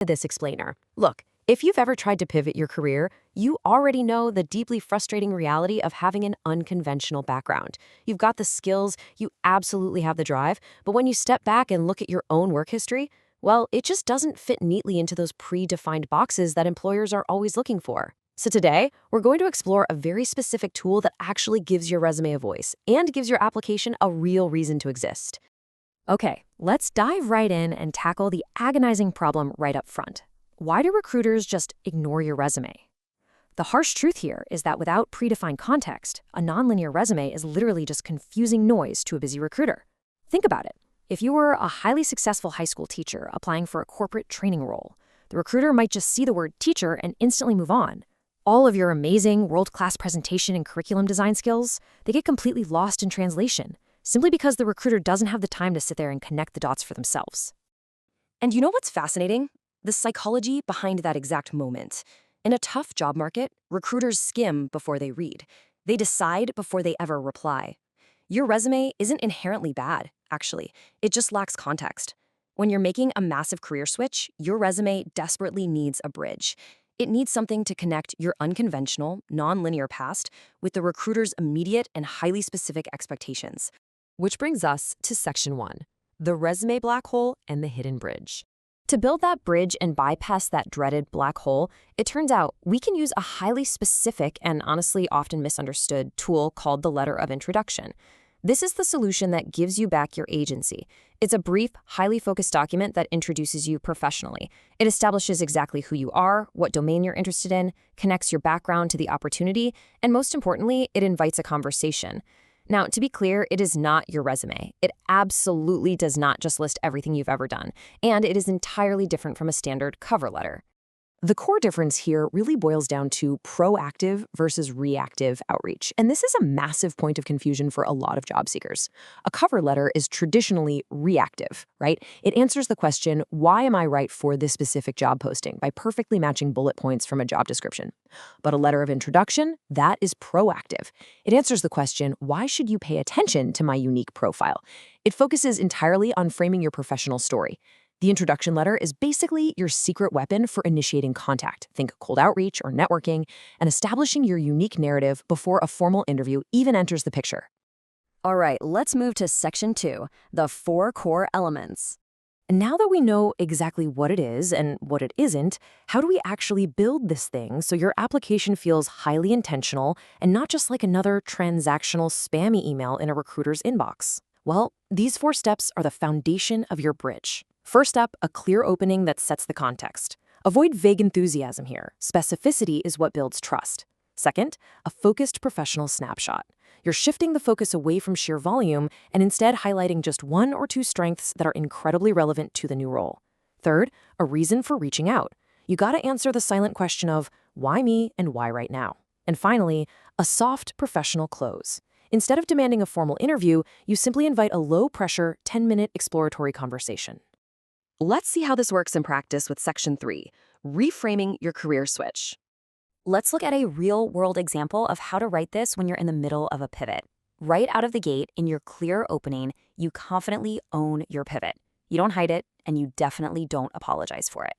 This explainer. Look, if you've ever tried to pivot your career, you already know the deeply frustrating reality of having an unconventional background. You've got the skills, you absolutely have the drive, but when you step back and look at your own work history, well, it just doesn't fit neatly into those predefined boxes that employers are always looking for. So today, we're going to explore a very specific tool that actually gives your resume a voice and gives your application a real reason to exist. Okay, let's dive right in and tackle the agonizing problem right up front. Why do recruiters just ignore your resume? The harsh truth here is that without predefined context, a nonlinear resume is literally just confusing noise to a busy recruiter. Think about it. If you were a highly successful high school teacher applying for a corporate training role, the recruiter might just see the word teacher and instantly move on. All of your amazing world-class presentation and curriculum design skills, they get completely lost in translation, simply because the recruiter doesn't have the time to sit there and connect the dots for themselves. And you know what's fascinating? The psychology behind that exact moment. In a tough job market, recruiters skim before they read. They decide before they ever reply. Your resume isn't inherently bad, actually. It just lacks context. When you're making a massive career switch, your resume desperately needs a bridge. It needs something to connect your unconventional, non-linear past with the recruiter's immediate and highly specific expectations. Which brings us to Section 1, the resume black hole and the hidden bridge. To build that bridge and bypass that dreaded black hole, it turns out we can use a highly specific and honestly often misunderstood tool called the letter of introduction. This is the solution that gives you back your agency. It's a brief, highly focused document that introduces you professionally. It establishes exactly who you are, what domain you're interested in, connects your background to the opportunity, and most importantly, it invites a conversation. Now, to be clear, it is not your resume. It absolutely does not just list everything you've ever done, and it is entirely different from a standard cover letter. The core difference here really boils down to proactive versus reactive outreach, and this is a massive point of confusion for a lot of job seekers. A cover letter is traditionally reactive, right? It answers the question, why am I right for this specific job posting, by perfectly matching bullet points from a job description. But a letter of introduction, that is proactive. It answers the question, why should you pay attention to my unique profile? It focuses entirely on framing your professional story. The introduction letter is basically your secret weapon for initiating contact. Think cold outreach or networking, and establishing your unique narrative before a formal interview even enters the picture. All right, let's move to Section 2, the 4 core elements. Now that we know exactly what it is and what it isn't, how do we actually build this thing so your application feels highly intentional and not just like another transactional spammy email in a recruiter's inbox? Well, these 4 steps are the foundation of your bridge. First up, a clear opening that sets the context. Avoid vague enthusiasm here. Specificity is what builds trust. Second, a focused professional snapshot. You're shifting the focus away from sheer volume and instead highlighting just 1 or 2 strengths that are incredibly relevant to the new role. Third, a reason for reaching out. You gotta answer the silent question of why me and why right now. And finally, a soft professional close. Instead of demanding a formal interview, you simply invite a low-pressure, 10-minute exploratory conversation. Let's see how this works in practice with Section 3, reframing your career switch. Let's look at a real-world example of how to write this when you're in the middle of a pivot. Right out of the gate, in your clear opening, you confidently own your pivot. You don't hide it, and you definitely don't apologize for it.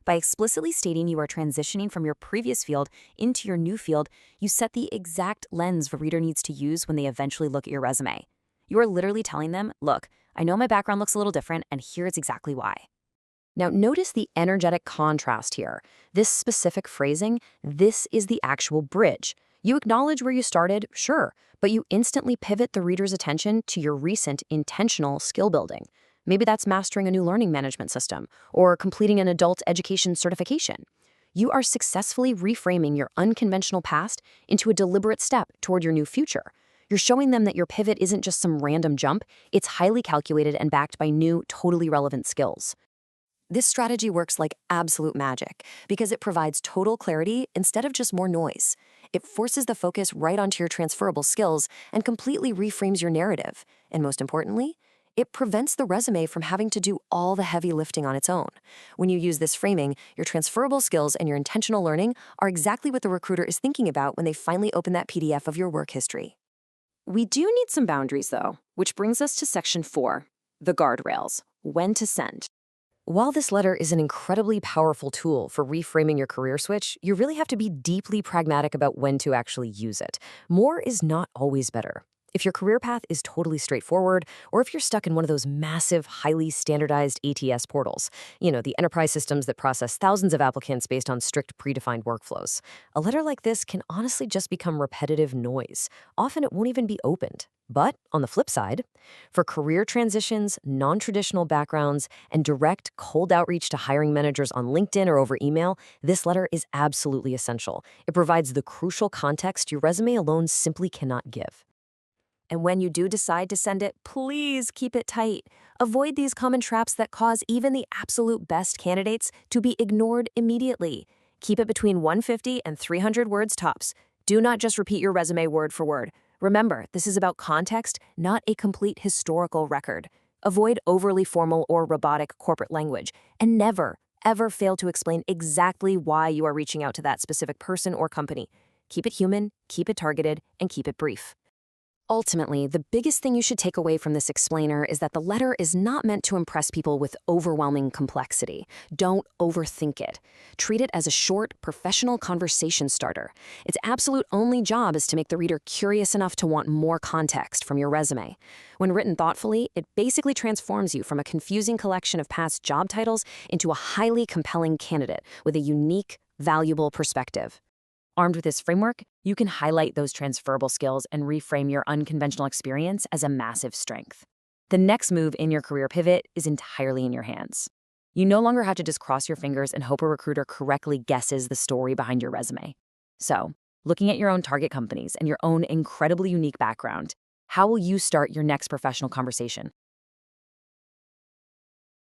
By explicitly stating you are transitioning from your previous field into your new field, you set the exact lens the reader needs to use when they eventually look at your resume. You are literally telling them, look, I know my background looks a little different, and here's exactly why. Now, notice the energetic contrast here. This specific phrasing, this is the actual bridge. You acknowledge where you started, sure, but you instantly pivot the reader's attention to your recent intentional skill building. Maybe that's mastering a new learning management system or completing an adult education certification. You are successfully reframing your unconventional past into a deliberate step toward your new future. You're showing them that your pivot isn't just some random jump, it's highly calculated and backed by new, totally relevant skills. This strategy works like absolute magic because it provides total clarity instead of just more noise. It forces the focus right onto your transferable skills and completely reframes your narrative. And most importantly, it prevents the resume from having to do all the heavy lifting on its own. When you use this framing, your transferable skills and your intentional learning are exactly what the recruiter is thinking about when they finally open that PDF of your work history. We do need some boundaries, though, which brings us to Section 4, the guardrails, when to send. While this letter is an incredibly powerful tool for reframing your career switch, you really have to be deeply pragmatic about when to actually use it. More is not always better. If your career path is totally straightforward, or if you're stuck in one of those massive, highly standardized ATS portals, the enterprise systems that process thousands of applicants based on strict predefined workflows, a letter like this can honestly just become repetitive noise. Often it won't even be opened. But on the flip side, for career transitions, non traditional backgrounds, and direct cold outreach to hiring managers on LinkedIn or over email, this letter is absolutely essential. It provides the crucial context your resume alone simply cannot give. And when you do decide to send it, please keep it tight. Avoid these common traps that cause even the absolute best candidates to be ignored immediately. Keep it between 150 and 300 words tops. Do not just repeat your resume word for word. Remember, this is about context, not a complete historical record. Avoid overly formal or robotic corporate language, and never, ever fail to explain exactly why you are reaching out to that specific person or company. Keep it human, keep it targeted, and keep it brief. Ultimately, the biggest thing you should take away from this explainer is that the letter is not meant to impress people with overwhelming complexity. Don't overthink it. Treat it as a short, professional conversation starter. Its absolute only job is to make the reader curious enough to want more context from your resume. When written thoughtfully, it basically transforms you from a confusing collection of past job titles into a highly compelling candidate with a unique, valuable perspective. Armed with this framework, you can highlight those transferable skills and reframe your unconventional experience as a massive strength. The next move in your career pivot is entirely in your hands. You no longer have to just cross your fingers and hope a recruiter correctly guesses the story behind your resume. So, looking at your own target companies and your own incredibly unique background, how will you start your next professional conversation?